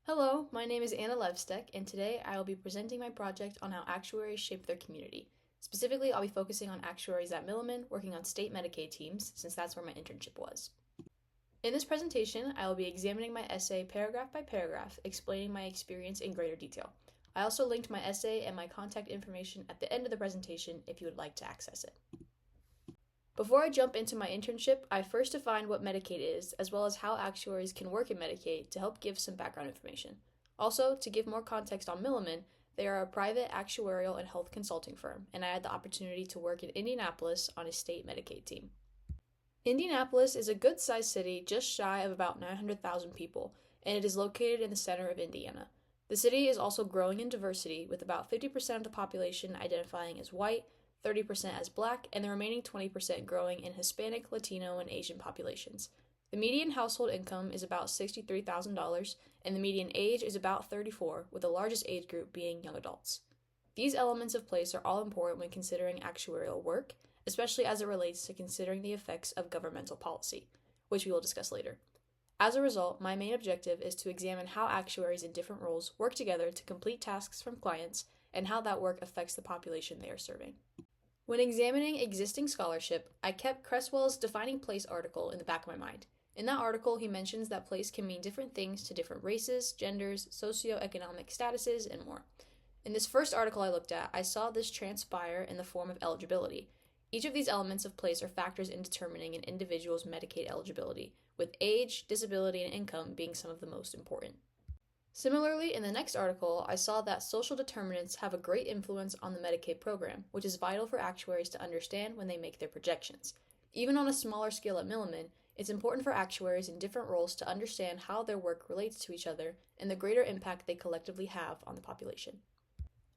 Hello, my name is AnnaLevstek, and today I will be presenting my project on how actuaries shape their community. Specifically, I'll be focusing on actuaries at Milliman, working on state Medicaid teams, since that's where my internship was. In this presentation, I will be examining my essay paragraph by paragraph, explaining my experience in greater detail. I also linked my essay and my contact information at the end of the presentation if you would like to access it. Before I jump into my internship, I first defined what Medicaid is, as well as how actuaries can work in Medicaid to help give some background information. Also, to give more context on Milliman, they are a private actuarial and health consulting firm, and I had the opportunity to work in Indianapolis on a state Medicaid team. Indianapolis is a good-sized city just shy of about 900,000 people, and it is located in the center of Indiana. The city is also growing in diversity, with about 50% of the population identifying as white, 30% as Black, and the remaining 20% growing in Hispanic, Latino, and Asian populations. The median household income is about $63,000, and the median age is about 34, with the largest age group being young adults. These elements of place are all important when considering actuarial work, especially as it relates to considering the effects of governmental policy, which we will discuss later. As a result, my main objective is to examine how actuaries in different roles work together to complete tasks from clients and how that work affects the population they are serving. When examining existing scholarship, I kept Creswell's Defining Place article in the back of my mind. In that article, he mentions that place can mean different things to different races, genders, socioeconomic statuses, and more. In this first article I looked at, I saw this transpire in the form of eligibility. Each of these elements of place are factors in determining an individual's Medicaid eligibility, with age, disability, and income being some of the most important. Similarly, in the next article, I saw that social determinants have a great influence on the Medicaid program, which is vital for actuaries to understand when they make their projections. Even on a smaller scale at Milliman, it's important for actuaries in different roles to understand how their work relates to each other and the greater impact they collectively have on the population.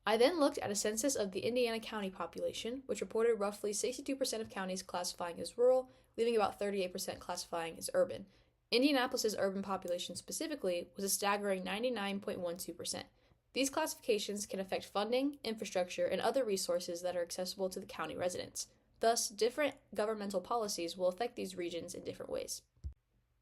I then looked at a census of the Indiana county population, which reported roughly 62% of counties classifying as rural, leaving about 38% classifying as urban. Indianapolis's urban population specifically was a staggering 99.12%. These classifications can affect funding, infrastructure, and other resources that are accessible to the county residents. Thus, different governmental policies will affect these regions in different ways.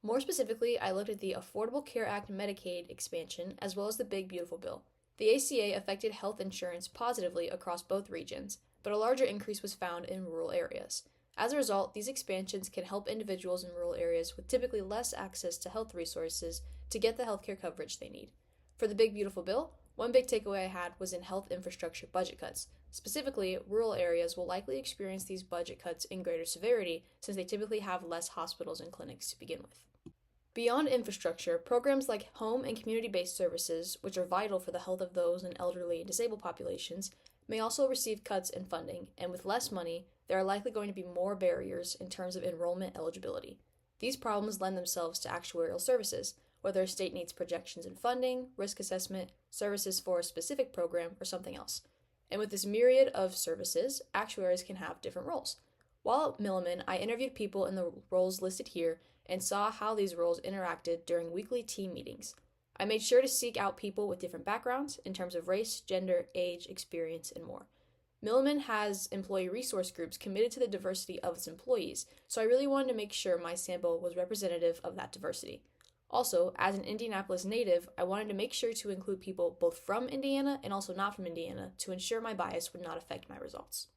More specifically, I looked at the Affordable Care Act Medicaid expansion as well as the Big Beautiful Bill. The ACA affected health insurance positively across both regions, but a larger increase was found in rural areas. As a result, these expansions can help individuals in rural areas with typically less access to health resources to get the healthcare coverage they need. For the Big Beautiful Bill, one big takeaway I had was in health infrastructure budget cuts. Specifically, rural areas will likely experience these budget cuts in greater severity since they typically have less hospitals and clinics to begin with. Beyond infrastructure, programs like home and community-based services, which are vital for the health of those in elderly and disabled populations, may also receive cuts in funding, and with less money, there are likely going to be more barriers in terms of enrollment eligibility. These problems lend themselves to actuarial services, whether a state needs projections in funding, risk assessment, services for a specific program, or something else. And with this myriad of services, actuaries can have different roles. While at Milliman, I interviewed people in the roles listed here and saw how these roles interacted during weekly team meetings. I made sure to seek out people with different backgrounds in terms of race, gender, age, experience, and more. Milliman has employee resource groups committed to the diversity of its employees, so I really wanted to make sure my sample was representative of that diversity. Also, as an Indianapolis native, I wanted to make sure to include people both from Indiana and also not from Indiana to ensure my bias would not affect my results.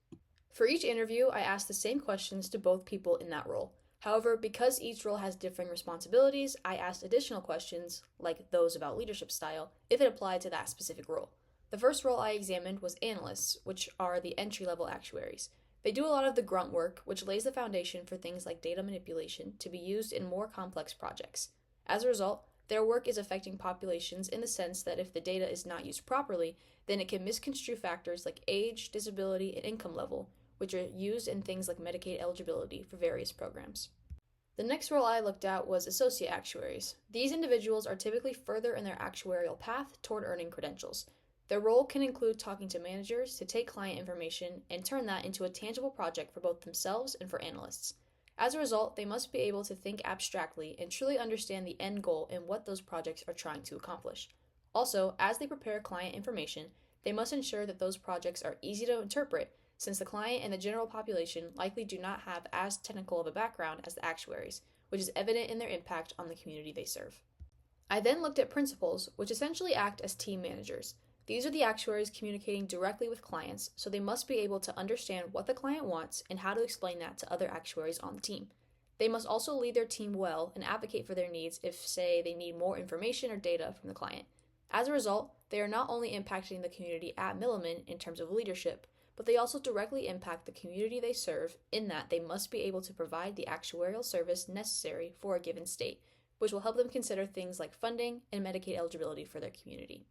For each interview, I asked the same questions to both people in that role. However, because each role has differing responsibilities, I asked additional questions, like those about leadership style, if it applied to that specific role. The first role I examined was analysts, which are the entry-level actuaries. They do a lot of the grunt work, which lays the foundation for things like data manipulation to be used in more complex projects. As a result, their work is affecting populations in the sense that if the data is not used properly, then it can misconstrue factors like age, disability, and income level, which are used in things like Medicaid eligibility for various programs. The next role I looked at was associate actuaries. These individuals are typically further in their actuarial path toward earning credentials. Their role can include talking to managers to take client information and turn that into a tangible project for both themselves and for analysts. As a result, they must be able to think abstractly and truly understand the end goal and what those projects are trying to accomplish. Also, as they prepare client information, they must ensure that those projects are easy to interpret, since the client and the general population likely do not have as technical of a background as the actuaries, which is evident in their impact on the community they serve. I then looked at principals, which essentially act as team managers. These are the actuaries communicating directly with clients, so they must be able to understand what the client wants and how to explain that to other actuaries on the team. They must also lead their team well and advocate for their needs if, say, they need more information or data from the client. As a result, they are not only impacting the community at Milliman in terms of leadership, but they also directly impact the community they serve in that they must be able to provide the actuarial service necessary for a given state, which will help them consider things like funding and Medicaid eligibility for their community.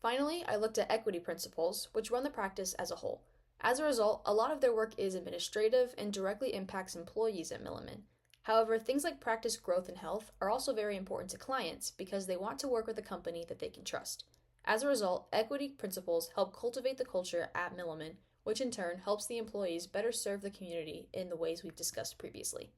Finally, I looked at equity principals, which run the practice as a whole. As a result, a lot of their work is administrative and directly impacts employees at Milliman. However, things like practice growth and health are also very important to clients because they want to work with a company that they can trust. As a result, equity principals help cultivate the culture at Milliman, which in turn helps the employees better serve the community in the ways we've discussed previously.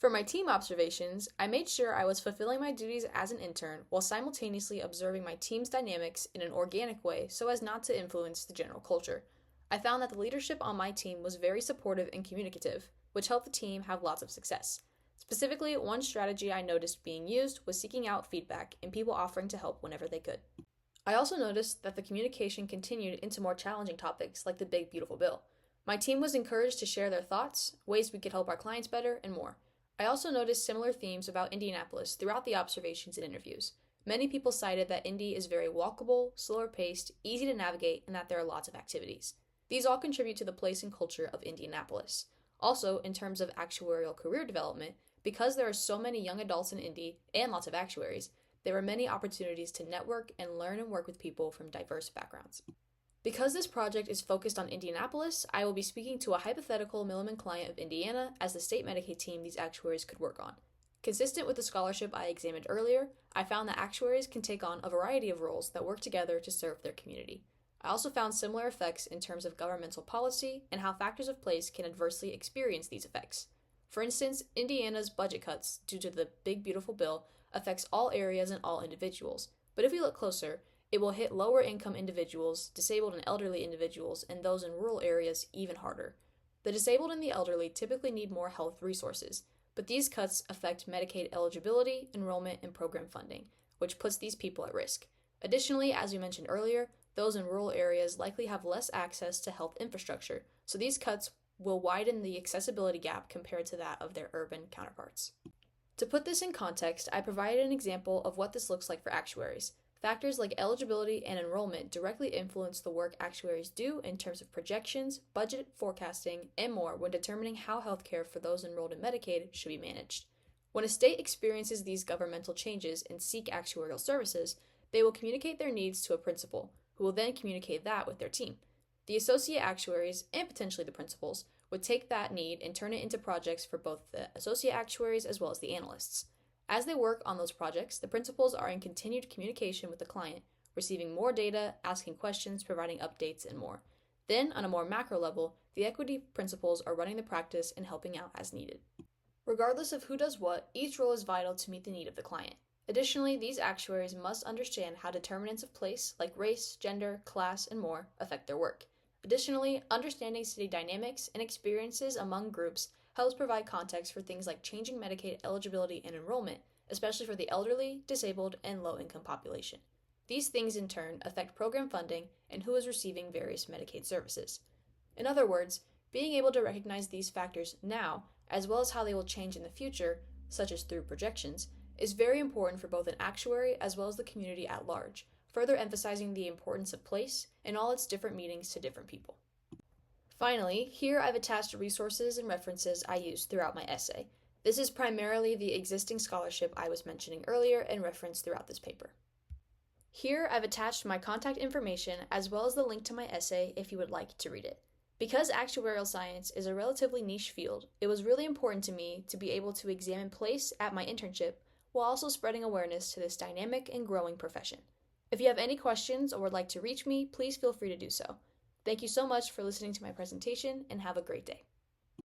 For my team observations, I made sure I was fulfilling my duties as an intern while simultaneously observing my team's dynamics in an organic way so as not to influence the general culture. I found that the leadership on my team was very supportive and communicative, which helped the team have lots of success. Specifically, one strategy I noticed being used was seeking out feedback and people offering to help whenever they could. I also noticed that the communication continued into more challenging topics like the big beautiful bill. My team was encouraged to share their thoughts, ways we could help our clients better, and more. I also noticed similar themes about Indianapolis throughout the observations and interviews. Many people cited that Indy is very walkable, slower paced, easy to navigate, and that there are lots of activities. These all contribute to the place and culture of Indianapolis. Also, in terms of actuarial career development, because there are so many young adults in Indy and lots of actuaries, there are many opportunities to network and learn and work with people from diverse backgrounds. Because this project is focused on Indianapolis, I will be speaking to a hypothetical Milliman client of Indiana as the state Medicaid team these actuaries could work on. Consistent with the scholarship I examined earlier, I found that actuaries can take on a variety of roles that work together to serve their community. I also found similar effects in terms of governmental policy and how factors of place can adversely experience these effects. For instance, Indiana's budget cuts due to the Big Beautiful Bill affects all areas and all individuals, but if we look closer, it will hit lower income individuals, disabled and elderly individuals, and those in rural areas even harder. The disabled and the elderly typically need more health resources, but these cuts affect Medicaid eligibility, enrollment, and program funding, which puts these people at risk. Additionally, as we mentioned earlier, those in rural areas likely have less access to health infrastructure, so these cuts will widen the accessibility gap compared to that of their urban counterparts. To put this in context, I provided an example of what this looks like for actuaries. Factors like eligibility and enrollment directly influence the work actuaries do in terms of projections, budget forecasting, and more when determining how healthcare for those enrolled in Medicaid should be managed. When a state experiences these governmental changes and seek actuarial services, they will communicate their needs to a principal, who will then communicate that with their team. The associate actuaries, and potentially the principals, would take that need and turn it into projects for both the associate actuaries as well as the analysts. As they work on those projects, the principals are in continued communication with the client, receiving more data, asking questions, providing updates, and more. Then, on a more macro level, the equity principals are running the practice and helping out as needed. Regardless of who does what, each role is vital to meet the need of the client. Additionally, these actuaries must understand how determinants of place, like race, gender, class, and more, affect their work. Additionally, understanding city dynamics and experiences among groups helps provide context for things like changing Medicaid eligibility and enrollment, especially for the elderly, disabled, and low-income population. These things in turn affect program funding and who is receiving various Medicaid services. In other words, being able to recognize these factors now, as well as how they will change in the future, such as through projections, is very important for both an actuary as well as the community at large, further emphasizing the importance of place and all its different meanings to different people. Finally, here I've attached resources and references I used throughout my essay. This is primarily the existing scholarship I was mentioning earlier and referenced throughout this paper. Here I've attached my contact information as well as the link to my essay if you would like to read it. Because actuarial science is a relatively niche field, it was really important to me to be able to examine place at my internship while also spreading awareness to this dynamic and growing profession. If you have any questions or would like to reach me, please feel free to do so. Thank you so much for listening to my presentation and have a great day.